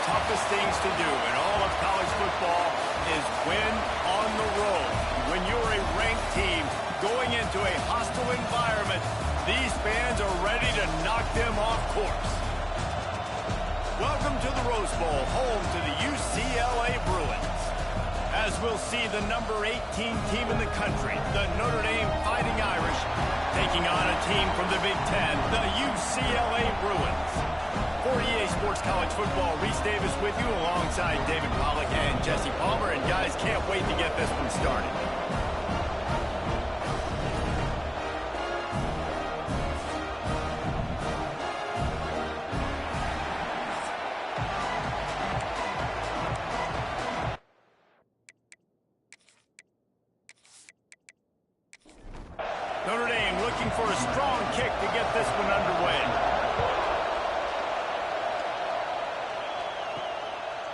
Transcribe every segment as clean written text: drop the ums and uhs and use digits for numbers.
toughest things to do in all of college football is win on the road. When you're a ranked team going into a hostile environment, these fans are ready to knock them off course. Welcome to the Rose Bowl, home to the UCLA Bruins. As we'll see the number 18 team in the country, the Notre Dame Fighting Irish, taking on a team from the Big Ten, the UCLA Bruins. For EA Sports College Football, Reese Davis with you alongside David Pollack and Jesse Palmer. And guys, can't wait to get this one started. Notre Dame looking for a strong kick to get this one underway.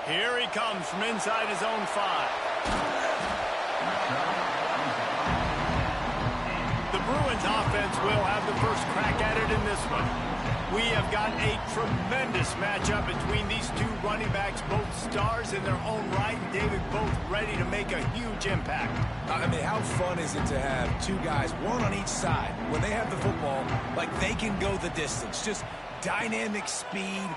Here he comes from inside his own 5. The Bruins offense will have the first crack at it in this one. We have got a tremendous matchup between these two running backs, both stars in their own right, and David, both ready to make a huge impact. I mean, how fun is it to have two guys, one on each side, when they have the football, like they can go the distance. Just dynamic speed,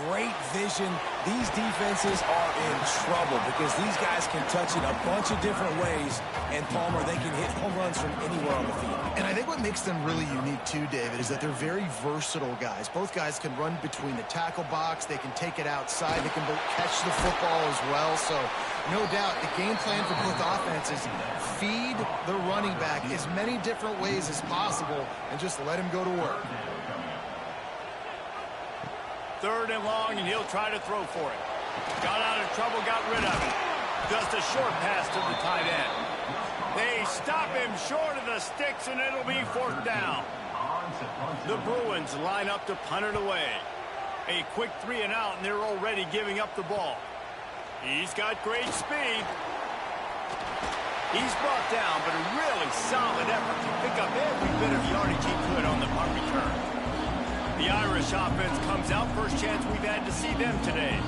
great vision. These defenses are in trouble because these guys can touch it a bunch of different ways, and Palmer, they can hit home runs from anywhere on the field. And I think what makes them really unique too, David, is that they're very versatile guys. Both guys can run between the tackle box. They can take it outside. They can both catch the football as well. So no doubt the game plan for both offenses, feed the running back as many different ways as possible and just let him go to work. 3rd and long, and he'll try to throw for it. Got out of trouble, got rid of it. Just a short pass to the tight end. They stop him short of the sticks, and it'll be 4th down. The Bruins line up to punt it away. A quick 3 and out, and they're already giving up the ball. He's got great speed. He's brought down, but a really solid effort to pick up every bit of yardage he could on the punt return. The Irish offense comes out. First chance we've had to see them today.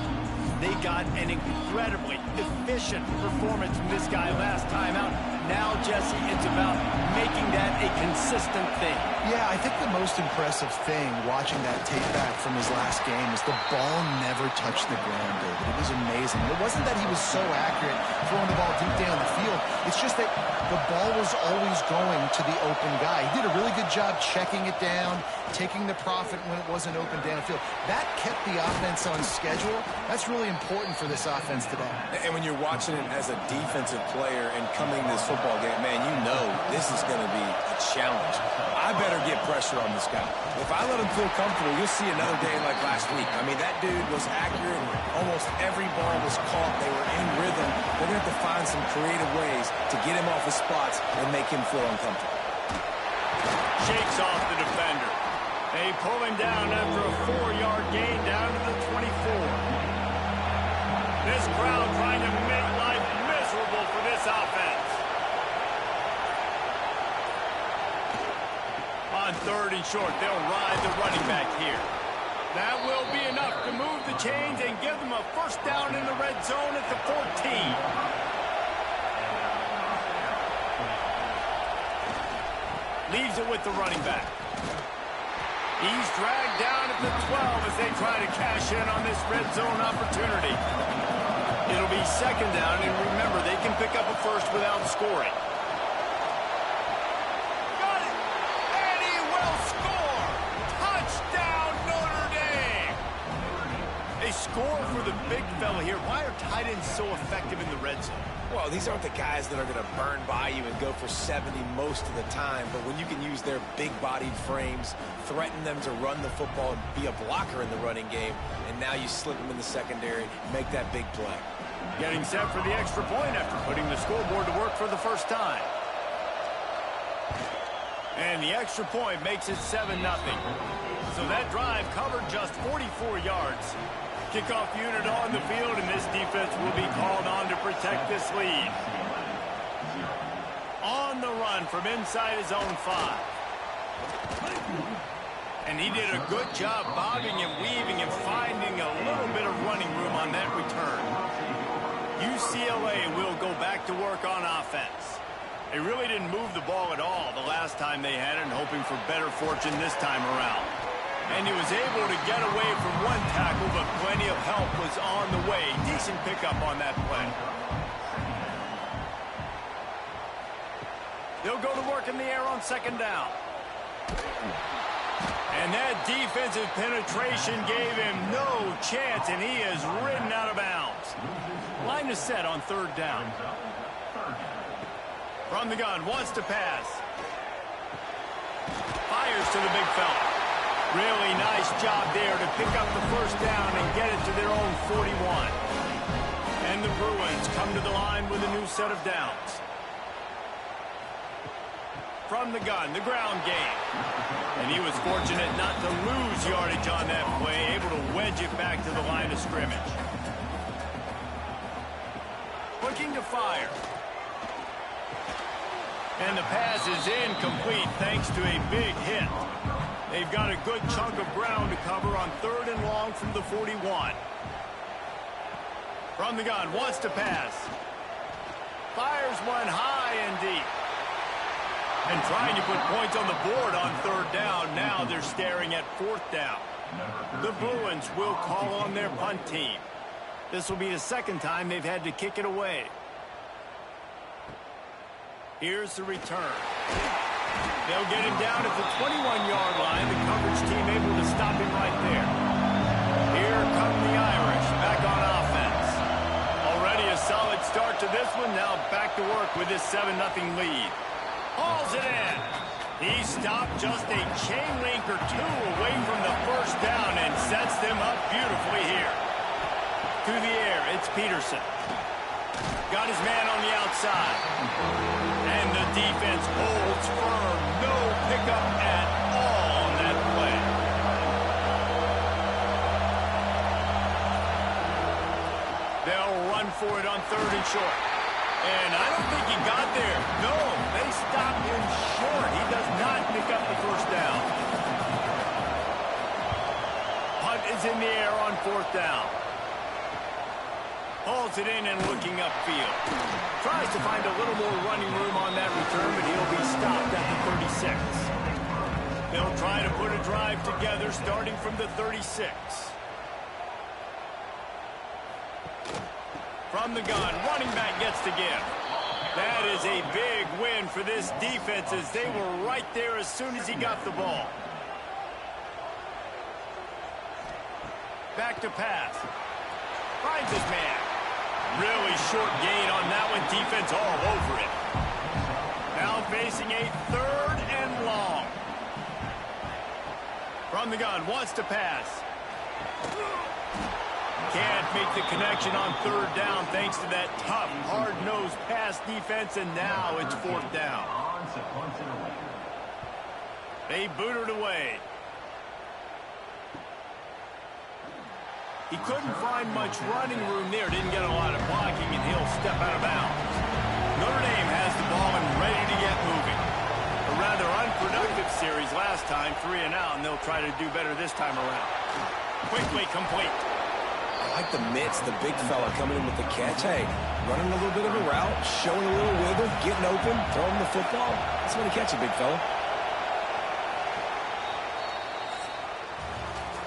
They got an incredibly efficient performance from this guy last time out. Now, Jesse, it's about making that a consistent thing. Yeah, I think the most impressive thing watching that tape back from his last game is the ball never touched the ground, David. It was amazing. It wasn't that he was so accurate throwing the ball deep down the field. It's just that the ball was always going to the open guy. He did a really good job checking it down, taking the profit when it wasn't open downfield. That kept the offense on schedule. That's really important for this offense today. And when you're watching it as a defensive player and coming to this football game, man, you know this is going to be a challenge. I better get pressure on this guy. If I let him feel comfortable, you'll see another day like last week. I mean, that dude was accurate. Almost every ball was caught. They were in rhythm. They're going to have to find some creative ways to get him off his spots and make him feel uncomfortable. Shakes off the defender. They pull him down after a 4-yard gain down to the 24. This crowd trying to make life miserable for this offense. On 3rd and short, they'll ride the running back here. That will be enough to move the chains and give them a first down in the red zone at the 14. Leaves it with the running back. He's dragged down at the 12 as they try to cash in on this red zone opportunity. It'll be 2nd down, and remember, they can pick up a first without scoring. Got it! And he will score! Touchdown, Notre Dame! A score for the big fella here. Why are tight ends so effective in the red zone? Well, these aren't the guys that are going to burn by you and go for 70 most of the time, but when you can use their big-bodied frames, threaten them to run the football and be a blocker in the running game, and now you slip them in the secondary, make that big play. Getting set for the extra point after putting the scoreboard to work for the first time. And the extra point makes it 7-0. So that drive covered just 44 yards. Kickoff unit on the field, and this defense will be called on to protect this lead. On the run from inside his own 5. And he did a good job bobbing and weaving and finding a little bit of running room on that return. UCLA will go back to work on offense. They really didn't move the ball at all the last time they had it, and hoping for better fortune this time around. And he was able to get away from one tackle, but plenty of help was on the way. Decent pickup on that play. They'll go to work in the air on second down. And that defensive penetration gave him no chance, and he is ridden out of bounds. Line is set on third down. From the gun, wants to pass. Fires to the big fella. Really nice job there to pick up the first down and get it to their own 41. And the Bruins come to the line with a new set of downs. From the gun, the ground game. And he was fortunate not to lose yardage on that play, able to wedge it back to the line of scrimmage. Looking to fire. And the pass is incomplete thanks to a big hit. They've got a good chunk of ground to cover on third and long from the 41. From the gun, wants to pass. Fires one high and deep. And trying to put points on the board on third down. Now they're staring at fourth down. The Bruins will call on their punt team. This will be the second time they've had to kick it away. Here's the return. They'll get him down at the 21-yard line. The coverage team able to stop him right there. Here come the Irish back on offense. Already a solid start to this one. Now back to work with this 7-0 lead. Hauls it in. He stopped just a chain link or two away from the first down and sets them up beautifully here. To the air, it's Peterson. Got his man on the outside. And the defense holds firm. No pickup at all on that play. They'll run for it on third and short. And I don't think he got there. No, they stopped him short. He does not pick up the first down. Punt is in the air on fourth down. Hauls it in and looking upfield. Tries to find a little more running room on that return, but he'll be stopped at the 36. They'll try to put a drive together starting from the 36. From the gun, running back gets to give. That is a big win for this defense as they were right there as soon as he got the ball. Back to pass. Finds his man. Really short gain on that one. Defense all over it. Now facing a third and long. From the gun, wants to pass. Can't make the connection on third down thanks to that tough, hard-nosed pass defense, and now it's fourth down. They boot it away. He couldn't find much running room there, didn't get a lot of blocking, and he'll step out of bounds. Notre Dame has the ball and ready to get moving. A rather unproductive series last time, 3 and out, and they'll try to do better this time around. Quickly complete. I like the mitts, the big fella coming in with the catch. Hey, running a little bit of a route, showing a little wiggle, getting open, throwing the football. That's when he catch it, big fella.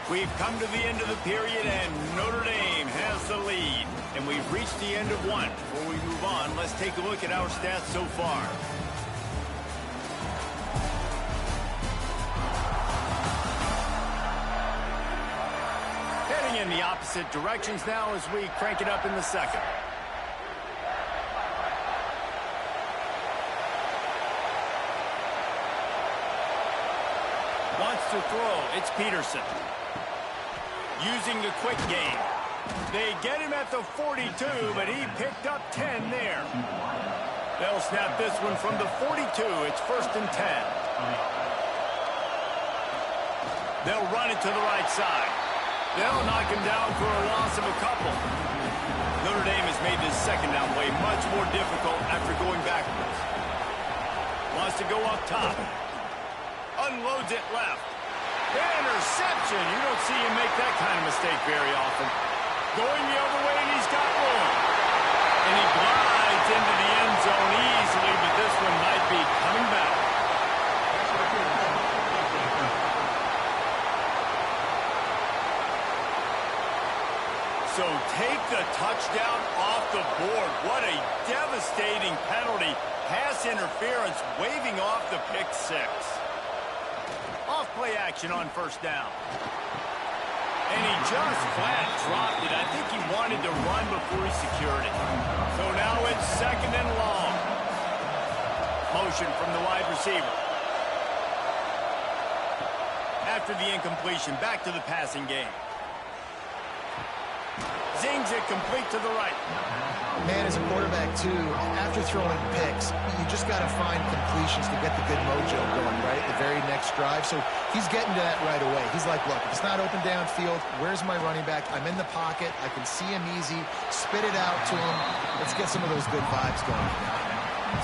We've come to the end of the period, and Notre Dame has the lead. And we've reached the end of one. Before we move on, let's take a look at our stats so far. Heading in the opposite directions now as we crank it up in the second. Wants to throw. It's Peterson. Using the quick game. They get him at the 42, but he picked up 10 there. They'll snap this one from the 42. It's 1st and 10. They'll run it to the right side. They'll knock him down for a loss of a couple. Notre Dame has made this second down play much more difficult after going backwards. Wants to go up top. Unloads it left. Interception. You don't see him make that kind of mistake very often. Going the other way, and he's got room. And he glides into the end zone easily, but this one might be coming back. So take the touchdown off the board. What a devastating penalty. Pass interference, waving off the pick six. Off play action on first down. And he just flat dropped it. I think he wanted to run before he secured it. So now it's second and long. Motion from the wide receiver. After the incompletion, back to the passing game. Zings it complete to the right. Man, as a quarterback, too, after throwing picks, you just got to find completions to get the good mojo going, right, at the very next drive. So he's getting to that right away. He's like, look, if it's not open downfield, where's my running back? I'm in the pocket. I can see him easy. Spit it out to him. Let's get some of those good vibes going.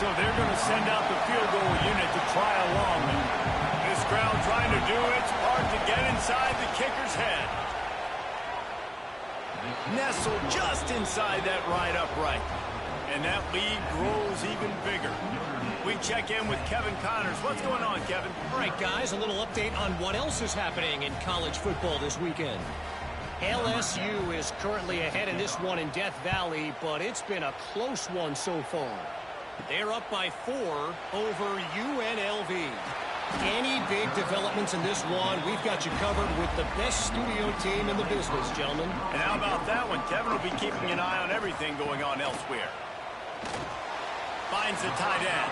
So they're going to send out the field goal unit to try a long one. This crowd trying to do its part to get inside the kicker's head. Nestled just inside that right upright. And that lead grows even bigger. We check in with Kevin Connors. What's going on, Kevin? All right, guys, a little update on what else is happening in college football this weekend. LSU is currently ahead in this one in Death Valley, but it's been a close one so far. They're up by 4 over UNLV. Any big developments in this one, we've got you covered with the best studio team in the business, gentlemen. And how about that one? Kevin will be keeping an eye on everything going on elsewhere. Finds the tight end.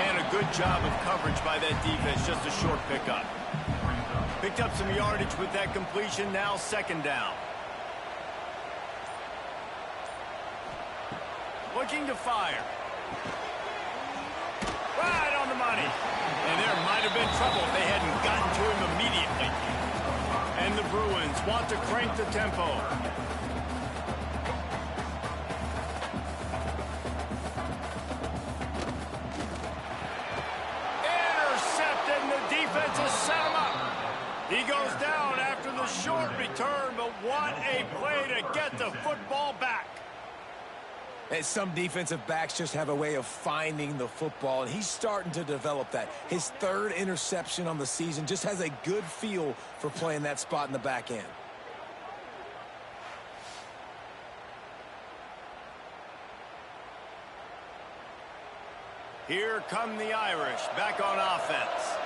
And a good job of coverage by that defense, just a short pickup. Picked up some yardage with that completion, now second down. Looking to fire. Right on the money. And there might have been trouble if they hadn't gotten to him immediately. And the Bruins want to crank the tempo. Intercepted, and the defense has set him up. He goes down after the short return, but what a play to get the football back. And some defensive backs just have a way of finding the football, and he's starting to develop that. His third interception on the season, just has a good feel for playing that spot in the back end. Here come the Irish back on offense.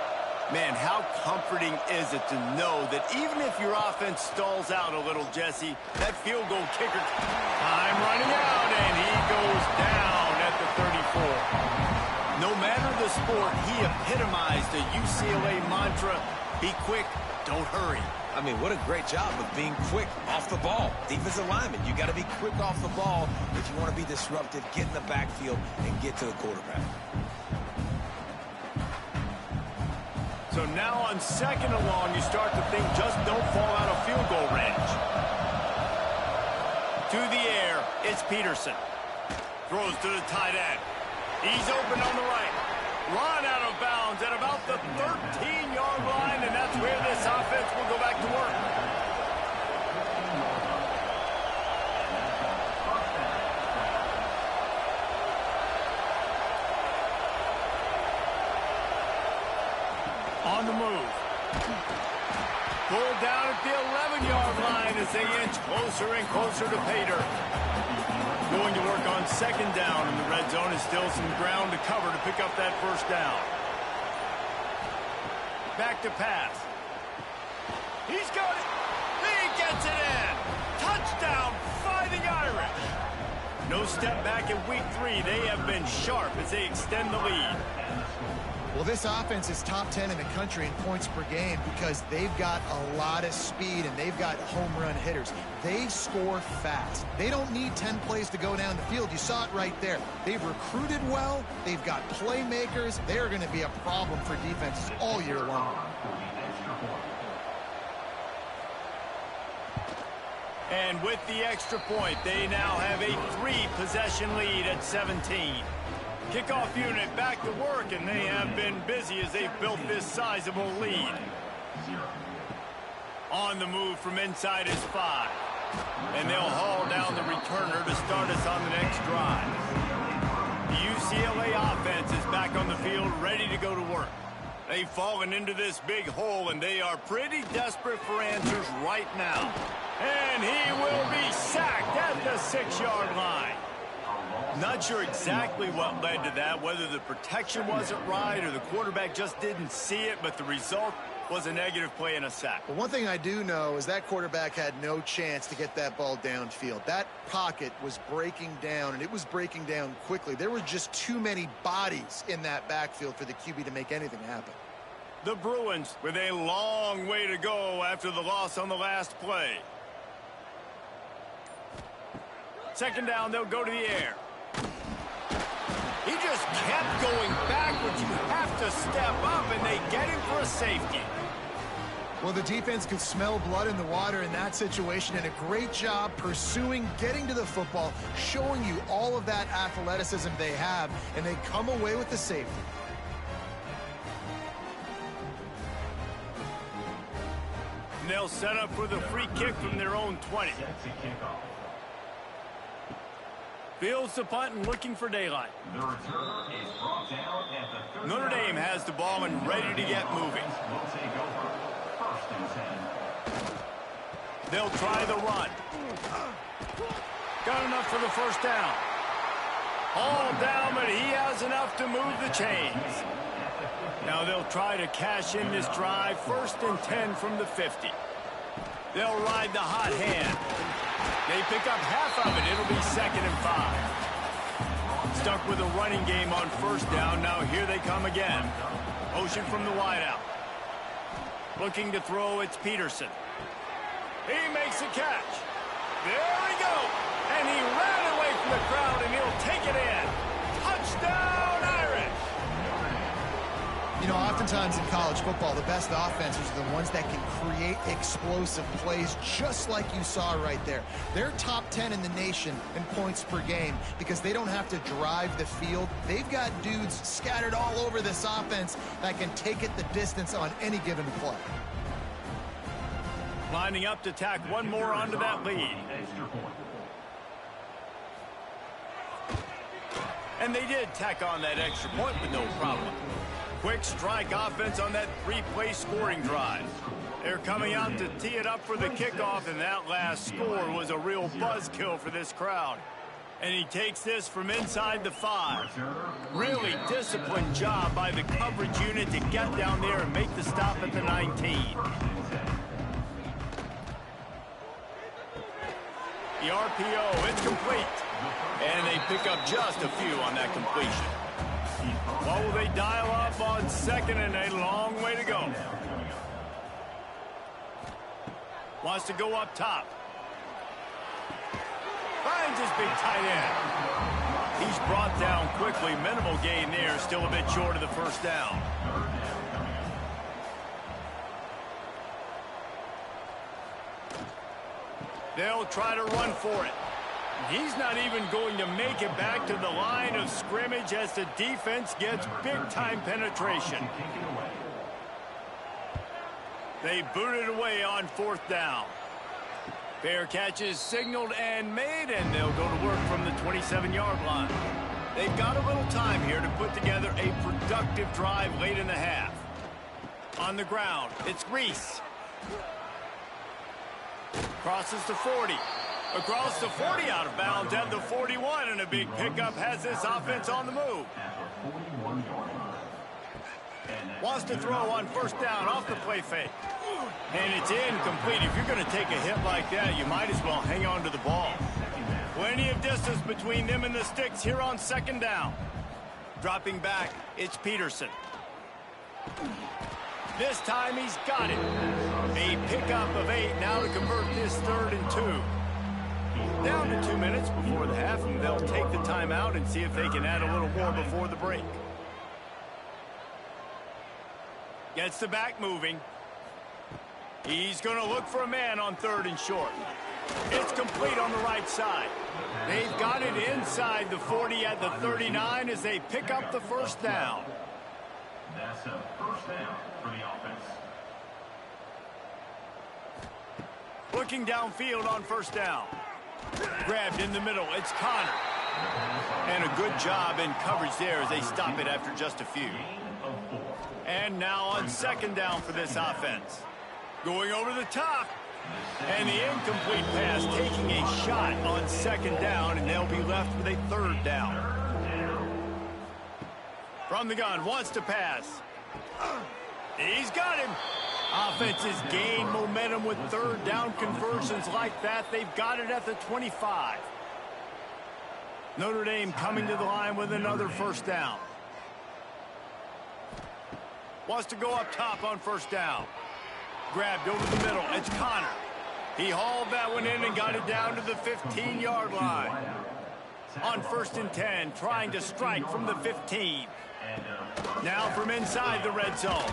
Man, how comforting is it to know that even if your offense stalls out a little, Jesse, that field goal kicker, time running out, and he goes down at the 34. No matter the sport, he epitomized the UCLA mantra, be quick, don't hurry. I mean, what a great job of being quick off the ball. Defensive lineman, you got to be quick off the ball if you want to be disruptive, get in the backfield, and get to the quarterback. So now on second and long, you start to think just don't fall out of field goal range. To the air, it's Peterson. Throws to the tight end. He's open on the right. Run out of bounds at about the 13-yard line, and that's where this offense will go back to work. On the move. Pulled down at the 11-yard line as they inch closer and closer to pay dirt. Going to work on second down, and the red zone is still some ground to cover to pick up that first down. Back to pass. He's got it. He gets it in. Touchdown, Fighting Irish. No step back in week 3. They have been sharp as they extend the lead. Well, this offense is top 10 in the country in points per game because they've got a lot of speed and they've got home run hitters. They score fast. They don't need 10 plays to go down the field. You saw it right there. They've recruited well. They've got playmakers. They're going to be a problem for defenses all year long. And with the extra point, they now have a 3-possession lead at 17. Kickoff unit back to work, and they have been busy as they've built this sizable lead. On the move from inside his 5. And they'll haul down the returner to start us on the next drive. The UCLA offense is back on the field, ready to go to work. They've fallen into this big hole, and they are pretty desperate for answers right now. And he will be sacked at the 6-yard line. Not sure exactly what led to that, whether the protection wasn't right or the quarterback just didn't see it, but the result was a negative play and a sack. But one thing I do know is that quarterback had no chance to get that ball downfield. That pocket was breaking down, and it was breaking down quickly. There were just too many bodies in that backfield for the QB to make anything happen. The Bruins with a long way to go after the loss on the last play. Second down, they'll go to the air. He just kept going backwards. You have to step up, and they get him for a safety. Well, the defense could smell blood in the water in that situation, and a great job pursuing, getting to the football, showing you all of that athleticism they have, and they come away with the safety. And they'll set up for the free kick from their own 20. Fields the punt and looking for daylight. Notre Dame has the ball and ready to get moving. They'll try the run. Got enough for the first down. All down, but he has enough to move the chains. Now they'll try to cash in this drive. 1st and 10 from the 50. They'll ride the hot hand. They pick up half of it. It'll be 2nd and 5. Stuck with a running game on 1st down. Now here they come again. Motion from the wideout. Looking to throw, it's Peterson. He makes a catch. There we go. And he ran away from the crowd, and he'll take it in. Touchdown, Irish. You know, oftentimes in college football, the best offenses are the ones that can create explosive plays, just like you saw right there. They're top 10 in the nation in points per game because they don't have to drive the field. They've got dudes scattered all over this offense that can take it the distance on any given play. Lining up to tack one more onto that lead. And they did tack on that extra point with no problem. Quick strike offense on that 3-play scoring drive. They're coming out to tee it up for the kickoff, and that last score was a real buzzkill for this crowd. And he takes this from inside the 5. Really disciplined job by the coverage unit to get down there and make the stop at the 19. The RPO, it's complete. And they pick up just a few on that completion. What will they dial up on 2nd and a long way to go? Wants to go up top. Finds his big tight end. He's brought down quickly. Minimal gain there. Still a bit short of the 1st down. They'll try to run for it. He's not even going to make it back to the line of scrimmage as the defense gets big-time penetration. They boot it away on 4th down. Fair catches signaled and made, and they'll go to work from the 27-yard line. They've got a little time here to put together a productive drive late in the half. On the ground, it's Reese. Crosses the 40. Across the 40, out of bounds at the 41, and a big pickup has this offense on the move. Wants to throw on 1st down off the play fake. And it's incomplete. If you're going to take a hit like that, you might as well hang on to the ball. Plenty of distance between them and the sticks here on 2nd down. Dropping back, it's Peterson. This time he's got it. A pickup of 8 now to convert this 3rd and 2. Down to 2 minutes before the half, and they'll take the timeout and see if they can add a little more before the break. Gets the back moving. He's going to look for a man on 3rd and short. It's complete on the right side. They've got it inside the 40 at the 39 as they pick up the 1st down. That's a 1st down for the offense. Looking downfield on first down. Grabbed in the middle. It's Connor. And a good job in coverage there as they stop it after just a few. And now on second down for this offense. Going over the top. And the incomplete pass taking a shot on second down, and they'll be left with a third down. From the gun, wants to pass. He's got him. Offenses gain momentum with third down conversions like that. They've got it at the 25. Notre Dame coming to the line with another first down. Wants to go up top on first down. Grabbed over the middle. It's Connor. He hauled that one in and got it down to the 15-yard line. On first and 10, trying to strike from the 15. Now from inside the red zone.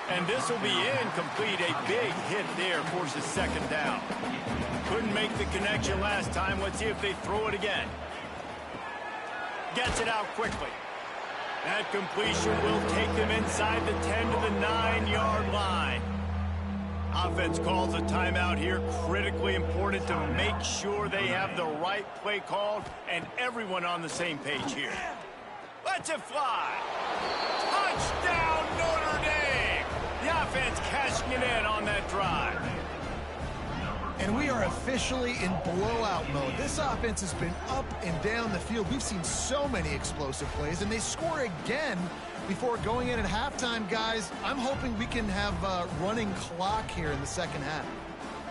And this will be incomplete. A big hit there forces second down. Couldn't make the connection last time. Let's see if they throw it again. Gets it out quickly. That completion will take them inside the 10 to the 9-yard line. Offense calls a timeout here. Critically important to make sure they have the right play called and everyone on the same page here. Lets it fly. Touchdown, Notre Dame. The offense cashing it in on that drive. And we are officially in blowout mode. This offense has been up and down the field. We've seen so many explosive plays, and they score again before going in at halftime, guys. I'm hoping we can have a running clock here in the second half.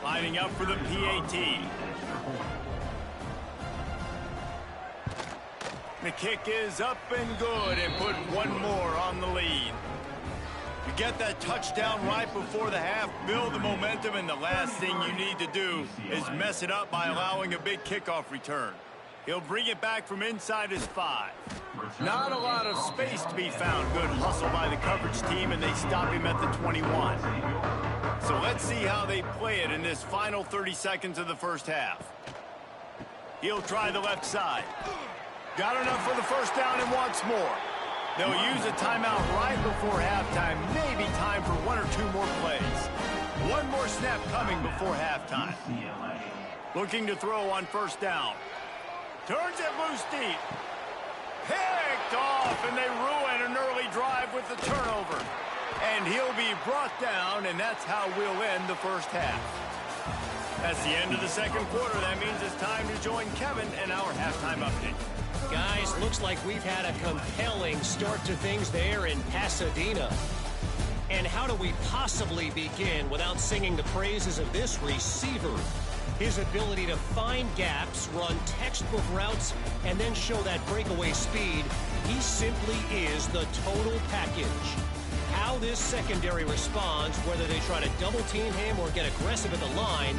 Lining up for the PAT. The kick is up and good, and put one more on the lead. You get that touchdown right before the half, build the momentum, and the last thing you need to do is mess it up by allowing a big kickoff return. He'll bring it back from inside his 5. Not a lot of space to be found. Good hustle by the coverage team, and they stop him at the 21. So let's see how they play it in this final 30 seconds of the first half. He'll try the left side. Got enough for the first down and wants more. They'll use a timeout right before halftime. Maybe time for one or two more plays. One more snap coming before halftime. Looking to throw on first down. Turns it loose deep. Picked off, and they ruin an early drive with the turnover. And he'll be brought down, and that's how we'll end the first half. That's the end of the second quarter. That means it's time to join Kevin and our halftime update. Guys, looks like we've had a compelling start to things there in Pasadena. And how do we possibly begin without singing the praises of this receiver? His ability to find gaps, run textbook routes, and then show that breakaway speed. He simply is the total package. How this secondary responds, whether they try to double team him or get aggressive at the line,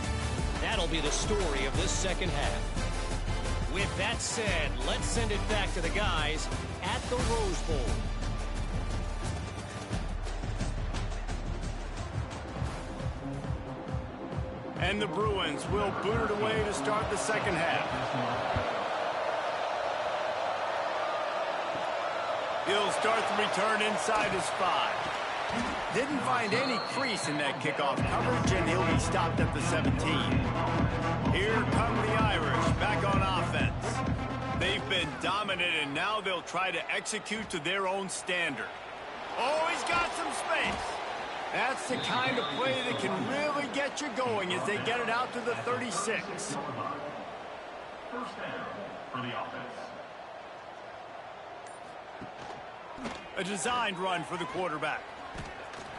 that'll be the story of this second half. With that said, let's send it back to the guys at the Rose Bowl. And the Bruins will boot it away to start the second half. He'll start the return inside his 5. Didn't find any crease in that kickoff coverage, and he'll be stopped at the 17. Here come the Irish back on offense. They've been dominant, and now they'll try to execute to their own standard. Oh, he's got some space. That's the kind of play that can really get you going as they get it out to the 36. First down for the offense. A designed run for the quarterback.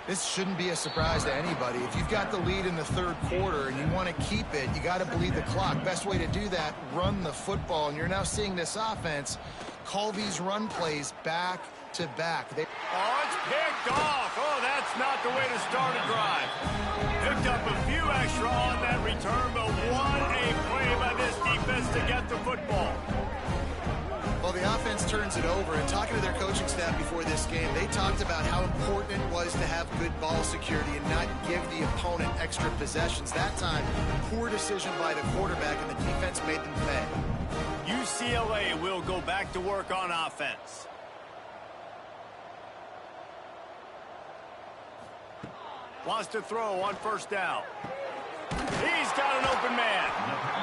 This shouldn't be a surprise to anybody. If you've got the lead in the third quarter and you want to keep it, you got to bleed the clock. Best way to do that, run the football. And you're now seeing this offense call these run plays back to back. Oh, it's picked off. Oh, that's not the way to start a drive. Picked up a few extra on that return, but what a play by this defense to get the football. Well, the offense turns it over, and talking to their coaching staff before this game, they talked about how important it was to have good ball security and not give the opponent extra possessions. That time, poor decision by the quarterback, and the defense made them pay. UCLA will go back to work on offense. Wants to throw on first down. He's got an open man.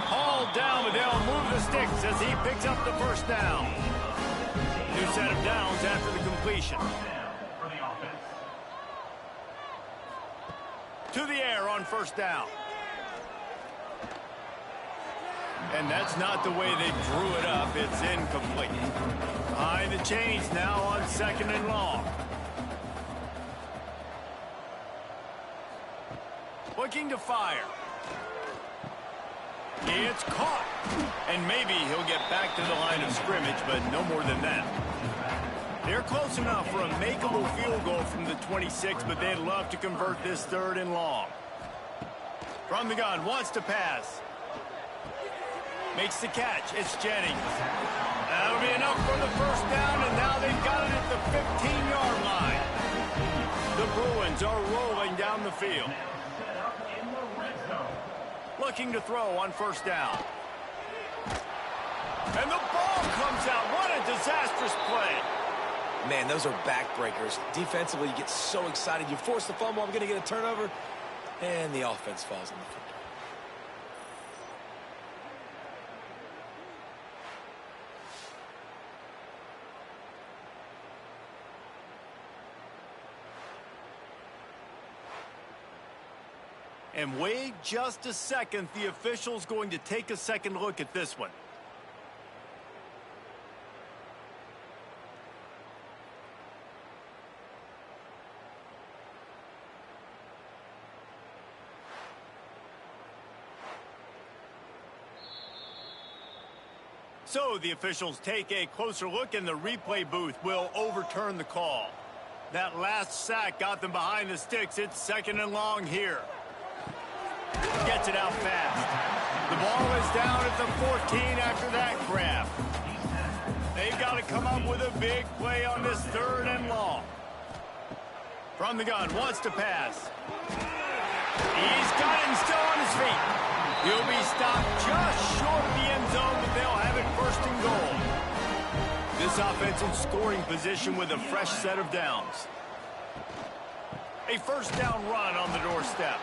Hauled down, but they'll move the sticks as he picks up the first down. New set of downs after the completion. To the air on first down. And that's not the way they drew it up. It's incomplete. Behind the chains now on second and long. Looking to fire. It's caught. And maybe he'll get back to the line of scrimmage, but no more than that. They're close enough for a makeable field goal from the 26, but they'd love to convert this third and long. From the gun, wants to pass. Makes the catch. It's Jennings. That'll be enough for the first down, and now they've got it at the 15-yard line. The Bruins are rolling down the field. Looking to throw on first down. And the ball comes out. What a disastrous play. Man, those are backbreakers. Defensively, you get so excited. You force the fumble, I'm going to get a turnover, and the offense falls on the field. And wait just a second. The official's going to take a second look at this one. So the officials take a closer look, and the replay booth will overturn the call. That last sack got them behind the sticks. It's second and long here. Gets it out fast. The ball is down at the 14 after that grab. They've got to come up with a big play on this third and long. From the gun, wants to pass. He's got it and still on his feet. He'll be stopped just short of the end zone, but they'll have it first and goal. This offense in scoring position with a fresh set of downs. A first down run on the doorstep.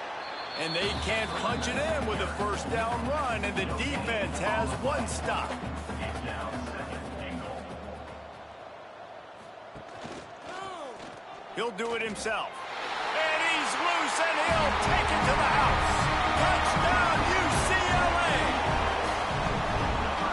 And they can't punch it in with a first down run, and the defense has one stop. He'll do it himself. And he's loose, and he'll take it to the house. Touchdown, UCLA!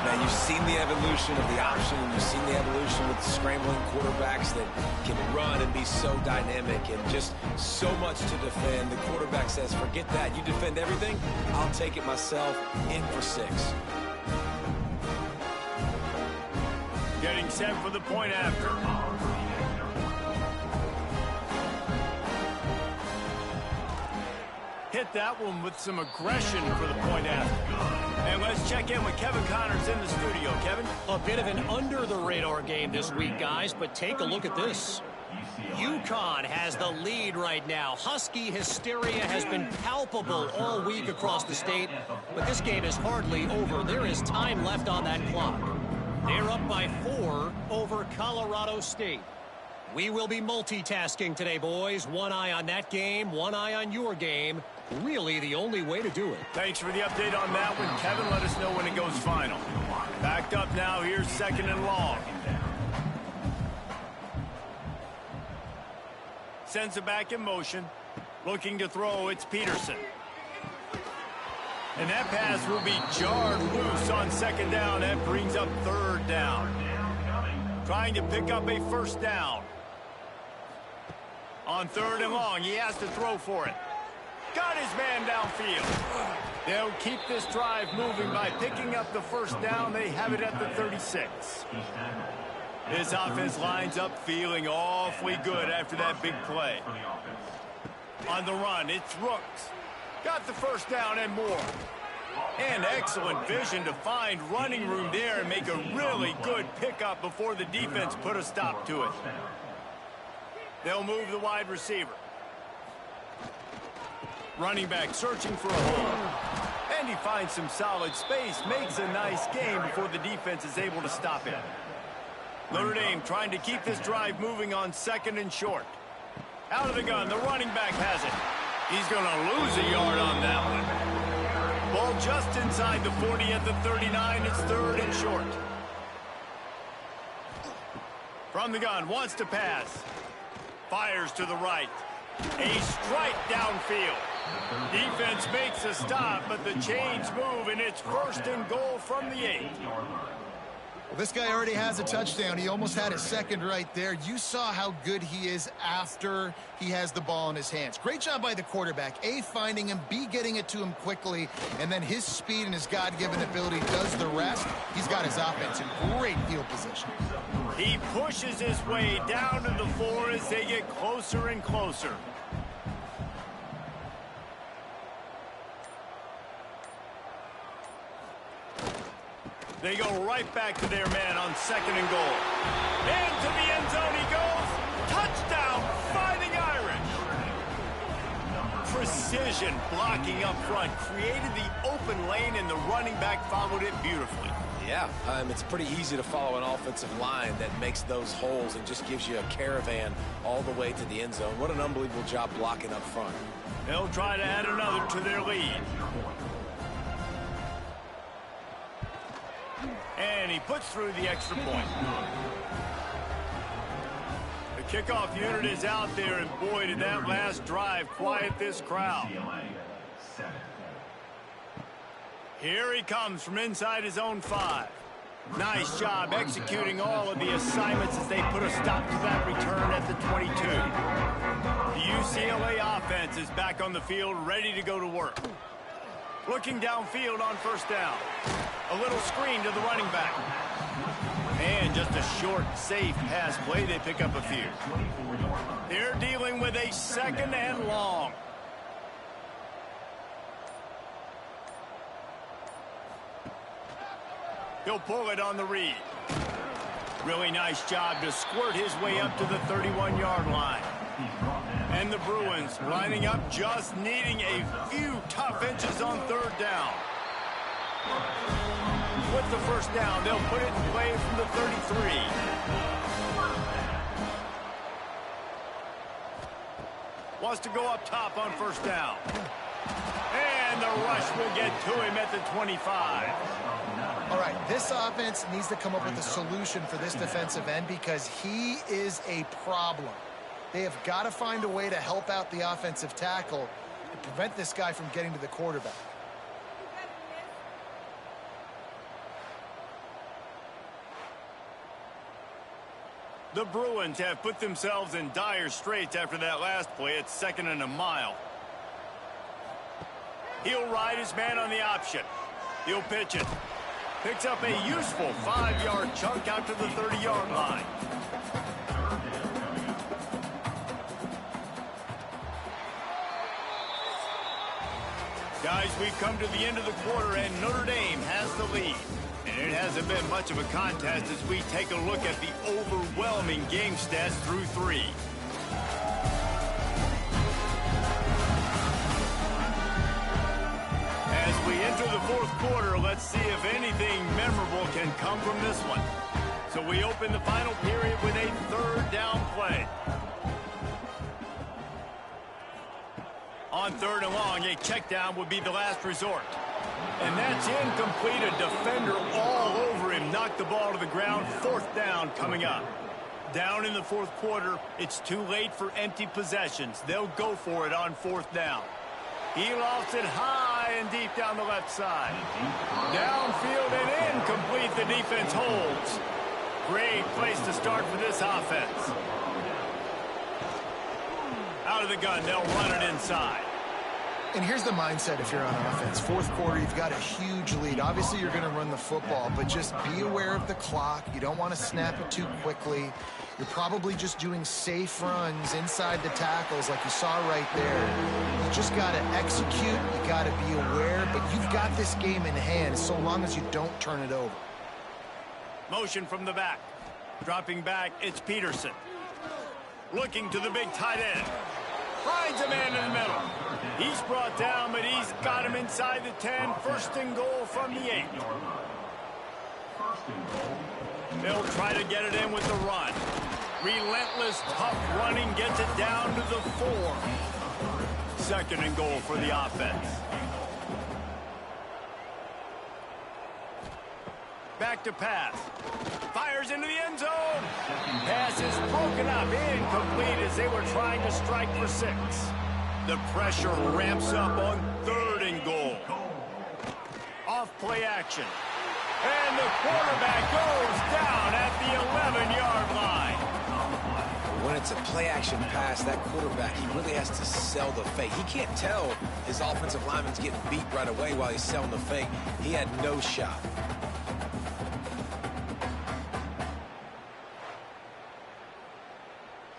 Now, you've seen the evolution of the option. You've seen the evolution with scrambling quarterbacks that can run and be so dynamic and just so much to defend. The quarterback says, forget that. You defend everything, I'll take it myself. In for 6. Getting set for the point after. Hit that one with some aggression for the point after. And let's check in with Kevin Connors in the studio. Kevin? A bit of an under-the-radar game this week, guys, but take a look at this. UConn has the lead right now. Husky hysteria has been palpable all week across the state, but this game is hardly over. There is time left on that clock. They're up by 4 over Colorado State. We will be multitasking today, boys. One eye on that game, one eye on your game. Really the only way to do it. Thanks for the update on that one, Kevin. Let us know when it goes final. Backed up now. Here's second and long. Sends it back in motion. Looking to throw. It's Peterson. And that pass will be jarred loose on second down. That brings up third down. Trying to pick up a first down. On third and long, he has to throw for it. Got his man downfield. They'll keep this drive moving by picking up the first down. They have it at the 36. This offense lines up feeling awfully good after that big play. On the run, it's Rooks. Got the first down and more. And excellent vision to find running room there and make a really good pickup before the defense put a stop to it. They'll move the wide receiver. Running back searching for a hole. And he finds some solid space, makes a nice gain before the defense is able to stop him. Notre Dame trying to keep this drive moving on second and short. Out of the gun, the running back has it. He's going to lose a yard on that one. just inside the 40 at the 39. It's third and short. From the gun, wants to pass. Fires to the right. A strike downfield. Defense makes a stop, but the chains move, and it's first and goal from the 8. Well, this guy already has a touchdown. He almost had a second right there. You saw how good he is after he has the ball in his hands. Great job by the quarterback. A, finding him, B, getting it to him quickly, and then his speed and his God-given ability does the rest. He's got his offense in great field position. He pushes his way down to the 4 as they get closer and closer. They go right back to their man on second and goal. Into the end zone he goes. Touchdown, Fighting Irish. Precision blocking up front created the open lane, and the running back followed it beautifully. Yeah, it's pretty easy to follow an offensive line that makes those holes and just gives you a caravan all the way to the end zone. What an unbelievable job blocking up front. They'll try to add another to their lead. And he puts through the extra point. The kickoff unit is out there, and boy, did that last drive quiet this crowd. Here he comes from inside his own 5. Nice job executing all of the assignments as they put a stop to that return at the 22. The UCLA offense is back on the field, ready to go to work. Looking downfield on first down. A little screen to the running back. And just a short, safe pass play. They pick up a few. They're dealing with a second and long. He'll pull it on the read. Really nice job to squirt his way up to the 31-yard line. And the Bruins lining up, just needing a few tough inches on third down. With the first down, they'll put it in play from the 33. Wants to go up top on first down. And the rush will get to him at the 25. All right, this offense needs to come up with a solution for this defensive end because he is a problem. They have got to find a way to help out the offensive tackle to prevent this guy from getting to the quarterback. The Bruins have put themselves in dire straits after that last play. It's second and a mile. He'll ride his man on the option. He'll pitch it. Picks up a useful 5-yard chunk out to the 30-yard line. Guys, we've come to the end of the quarter, and Notre Dame has the lead. And it hasn't been much of a contest as we take a look at the overwhelming game stats through 3. As we enter the fourth quarter, let's see if anything memorable can come from this one. So we open the final period with a third down play. On third and long, a check down would be the last resort. And that's incomplete. A defender all over him. Knocked the ball to the ground. Fourth down coming up. Down in the fourth quarter, it's too late for empty possessions. They'll go for it on fourth down. He lost it high and deep down the left side. Downfield and incomplete. The defense holds. Great place to start for this offense. Out of the gun, they'll run it inside. And here's the mindset if you're on offense. Fourth quarter, you've got a huge lead. Obviously, you're going to run the football, but just be aware of the clock. You don't want to snap it too quickly. You're probably just doing safe runs inside the tackles like you saw right there. You just got to execute. You got to be aware, but you've got this game in hand so long as you don't turn it over. Motion from the back. Dropping back, it's Peterson. Looking to the big tight end. Finds a man in the middle. He's brought down, but he's got him inside the 10. First and goal from the 8. They'll try to get it in with the run. Relentless, tough running gets it down to the 4. Second and goal for the offense. Back to pass. Fires into the end zone. Pass is broken up. Incomplete as they were trying to strike for 6. The pressure ramps up on 3rd and goal. Off play action. And the quarterback goes down at the 11-yard line. When it's a play-action pass, that quarterback, he really has to sell the fake. He can't tell his offensive lineman's getting beat right away while he's selling the fake. He had no shot.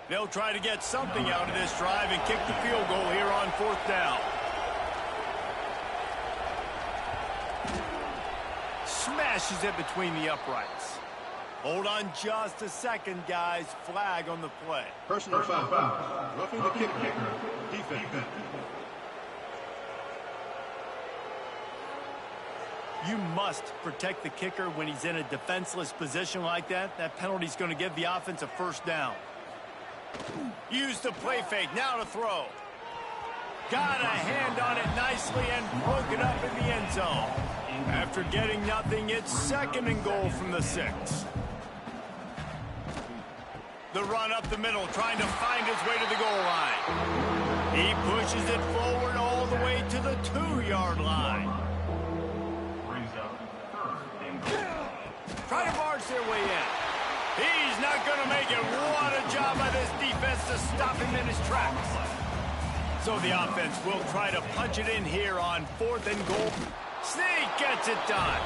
They'll try to get something out of this drive and kick the field goal here on 4th down. Smashes it between the uprights. Hold on just a second, guys. Flag on the play. Personal foul. Roughing the kicker. Defense. You must protect the kicker when he's in a defenseless position like that. That penalty's going to give the offense a 1st down. Use the play fake. Now to throw. Got a hand on it nicely and broke it up in the end zone. After getting nothing, it's 2nd and goal from the 6. The run up the middle, trying to find his way to the goal line. He pushes it forward all the way to the 2-yard line. Try to barge their way in. He's not going to make it. What a job by this defense to stop him in his tracks. So the offense will try to punch it in here on 4th and goal. Sneak gets it done.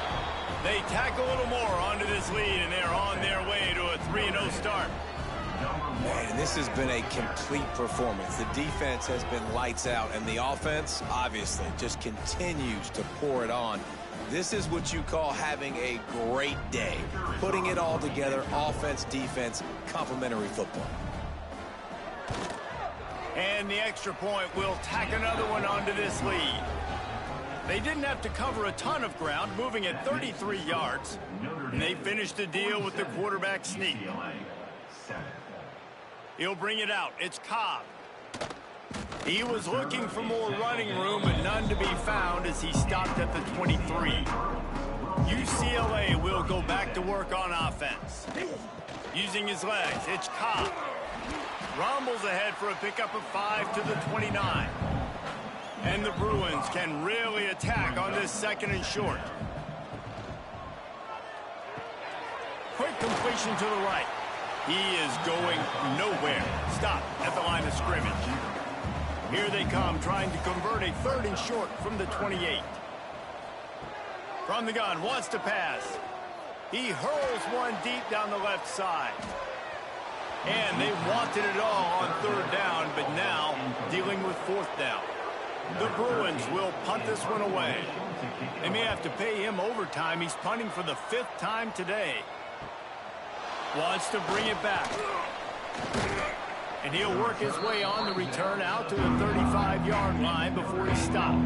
They tack a little more onto this lead, and they're on their way to a 3-0 start. Man, this has been a complete performance. The defense has been lights out, and the offense, obviously, just continues to pour it on. This is what you call having a great day. Putting it all together, offense, defense, complementary football. And the extra point will tack another one onto this lead. They didn't have to cover a ton of ground, moving at 33 yards. And they finished the deal with the quarterback sneak. He'll bring it out. It's Cobb. He was looking for more running room, but none to be found as he stopped at the 23. UCLA will go back to work on offense. Using his legs, it's Cobb. Rumbles ahead for a pickup of 5 to the 29. And the Bruins can really attack on this 2nd and short. Quick completion to the right. He is going nowhere. Stop at the line of scrimmage. Here they come, trying to convert a 3rd and short from the 28. From the gun, wants to pass. He hurls one deep down the left side. And they wanted it all on 3rd down, but now dealing with 4th down. The Bruins will punt this one away. They may have to pay him overtime. He's punting for the 5th time today. Wants to bring it back. And he'll work his way on the return out to the 35-yard line before he stops.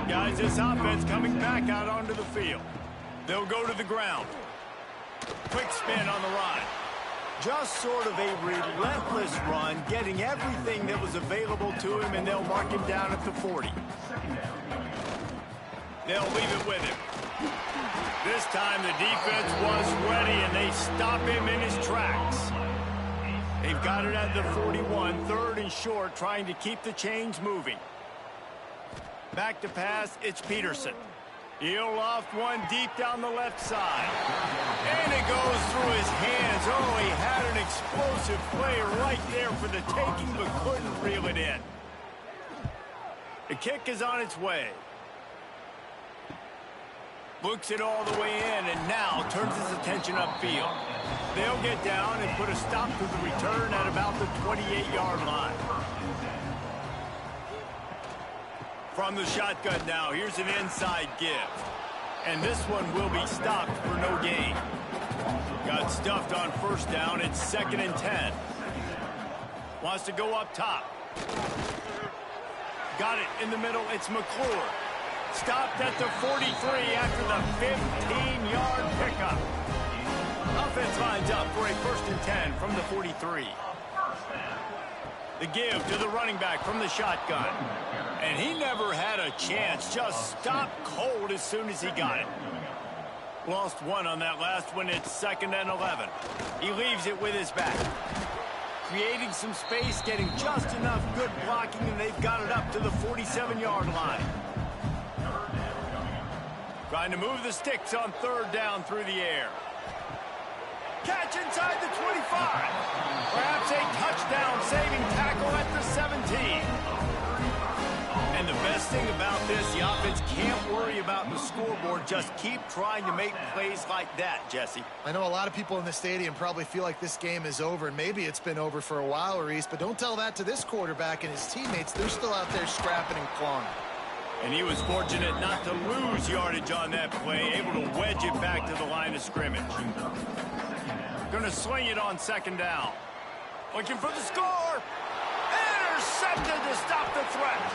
Guys, this offense coming back out onto the field. They'll go to the ground. Quick spin on the run. Just sort of a relentless run, getting everything that was available to him, and they'll mark him down at the 40. They'll leave it with him. This time the defense was ready, and they stop him in his tracks. They've got it at the 41, 3rd and short, trying to keep the chains moving. Back to pass, it's Peterson. He'll loft one deep down the left side. And it goes through his hands. Oh, he had an explosive play right there for the taking, but couldn't reel it in. The kick is on its way. Looks it all the way in, and now turns his attention upfield. They'll get down and put a stop to the return at about the 28-yard line. From the shotgun now, here's an inside give. And this one will be stopped for no gain. Got stuffed on 1st down. It's 2nd and 10. Wants to go up top. Got it in the middle. It's McClure. Stopped at the 43 after the 15-yard pickup. Offense lines up for a 1st and 10 from the 43. The give to the running back from the shotgun. And he never had a chance. Just stopped cold as soon as he got it. Lost one on that last one. It's 2nd and 11. He leaves it with his back. Creating some space, getting just enough good blocking, and they've got it up to the 47-yard line. Trying to move the sticks on 3rd down through the air. Catch inside the 25. Perhaps a touchdown-saving tackle at the 17. And the best thing about this, the offense can't worry about the scoreboard. Just keep trying to make plays like that, Jesse. I know a lot of people in the stadium probably feel like this game is over, and maybe it's been over for a while, Reese, but don't tell that to this quarterback and his teammates. They're still out there scrapping and clawing. And he was fortunate not to lose yardage on that play, able to wedge it back to the line of scrimmage. Going to swing it on 2nd down. Looking for the score. Intercepted to stop the threat.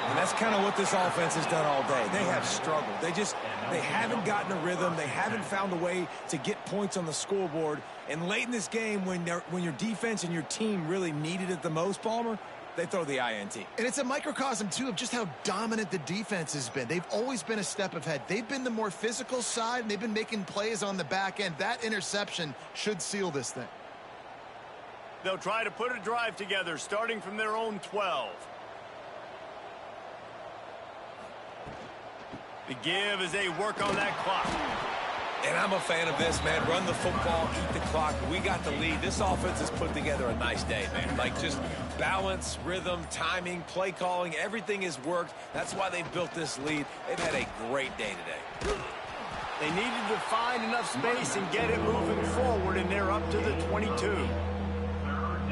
And that's kind of what this offense has done all day. They have struggled. They haven't gotten a rhythm. They haven't found a way to get points on the scoreboard. And late in this game, when your defense and your team really needed it the most, Palmer, they throw the INT. And it's a microcosm, too, of just how dominant the defense has been. They've always been a step ahead. They've been the more physical side, and they've been making plays on the back end. That interception should seal this thing. They'll try to put a drive together, starting from their own 12. The give as they work on that clock. And I'm a fan of this, man. Run the football, eat the clock. We got the lead. This offense has put together a nice day, man. Like, just balance, rhythm, timing, play calling, everything has worked. That's why they've built this lead. They've had a great day today. They needed to find enough space and get it moving forward, and they're up to the 22.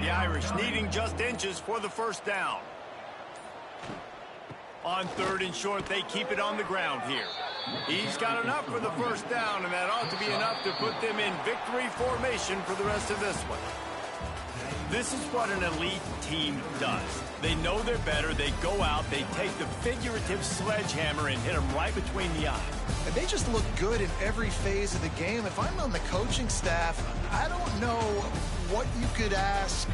The Irish needing just inches for the 1st down. On 3rd and short, they keep it on the ground here. He's got enough for the 1st down, and that ought to be enough to put them in victory formation for the rest of this one. This is what an elite team does. They know they're better. They go out. They take the figurative sledgehammer and hit them right between the eyes. And they just look good in every phase of the game. If I'm on the coaching staff, I don't know what you could ask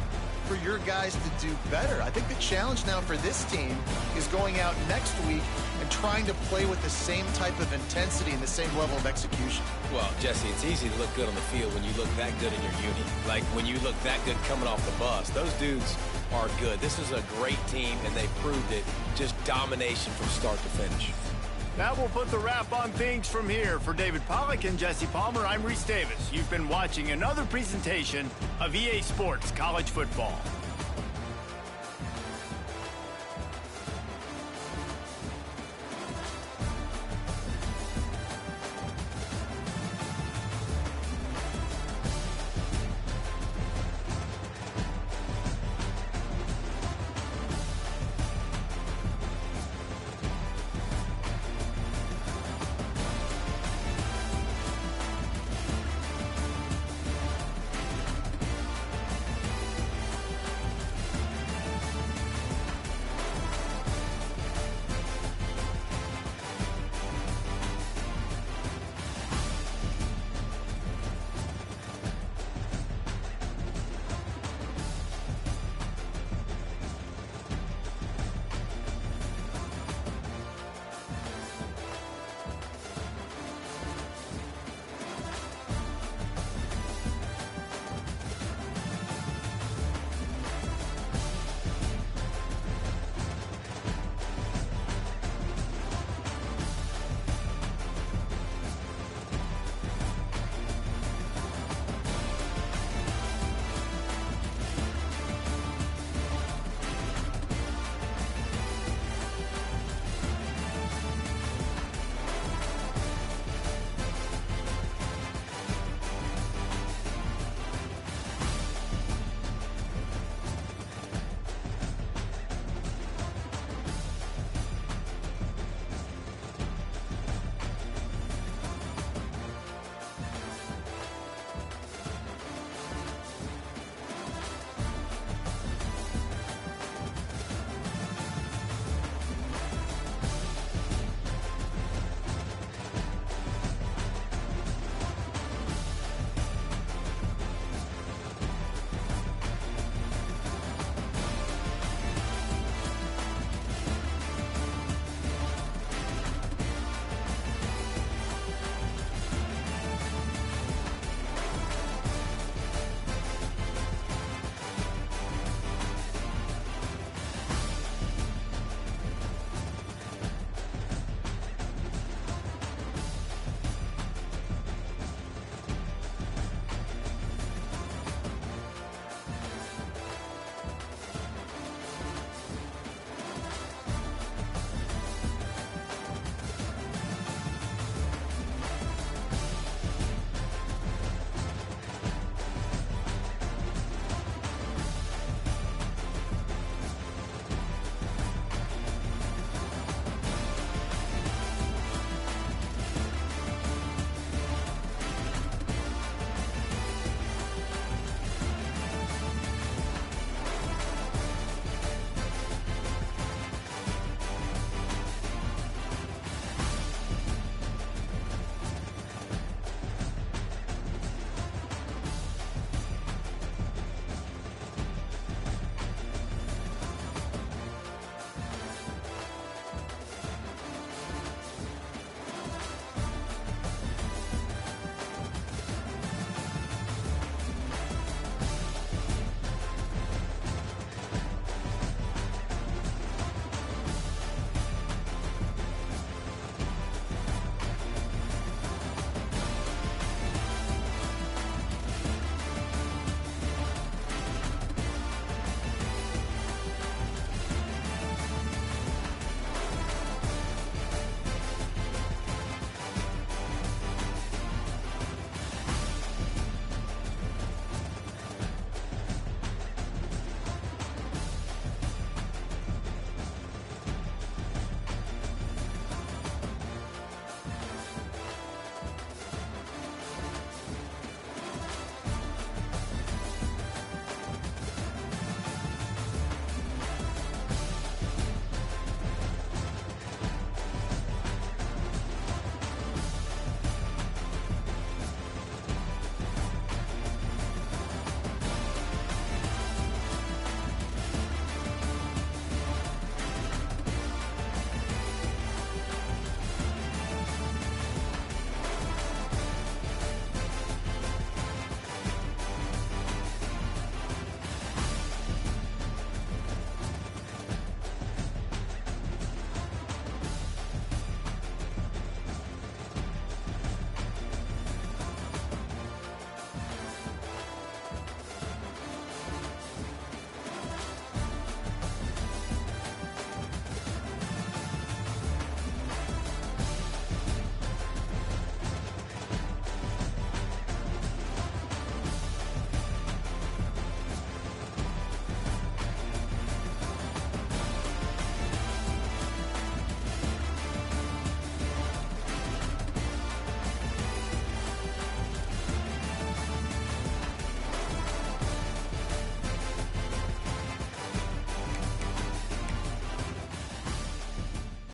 for your guys to do better. I think the challenge now for this team is going out next week and trying to play with the same type of intensity and the same level of execution. Well, Jesse, it's easy to look good on the field when you look that good in your uni. Like, when you look that good coming off the bus. Those dudes are good. This is a great team, and they proved it. Just domination from start to finish. That will put the wrap on things from here. For David Pollack and Jesse Palmer, I'm Reese Davis. You've been watching another presentation of EA Sports College Football.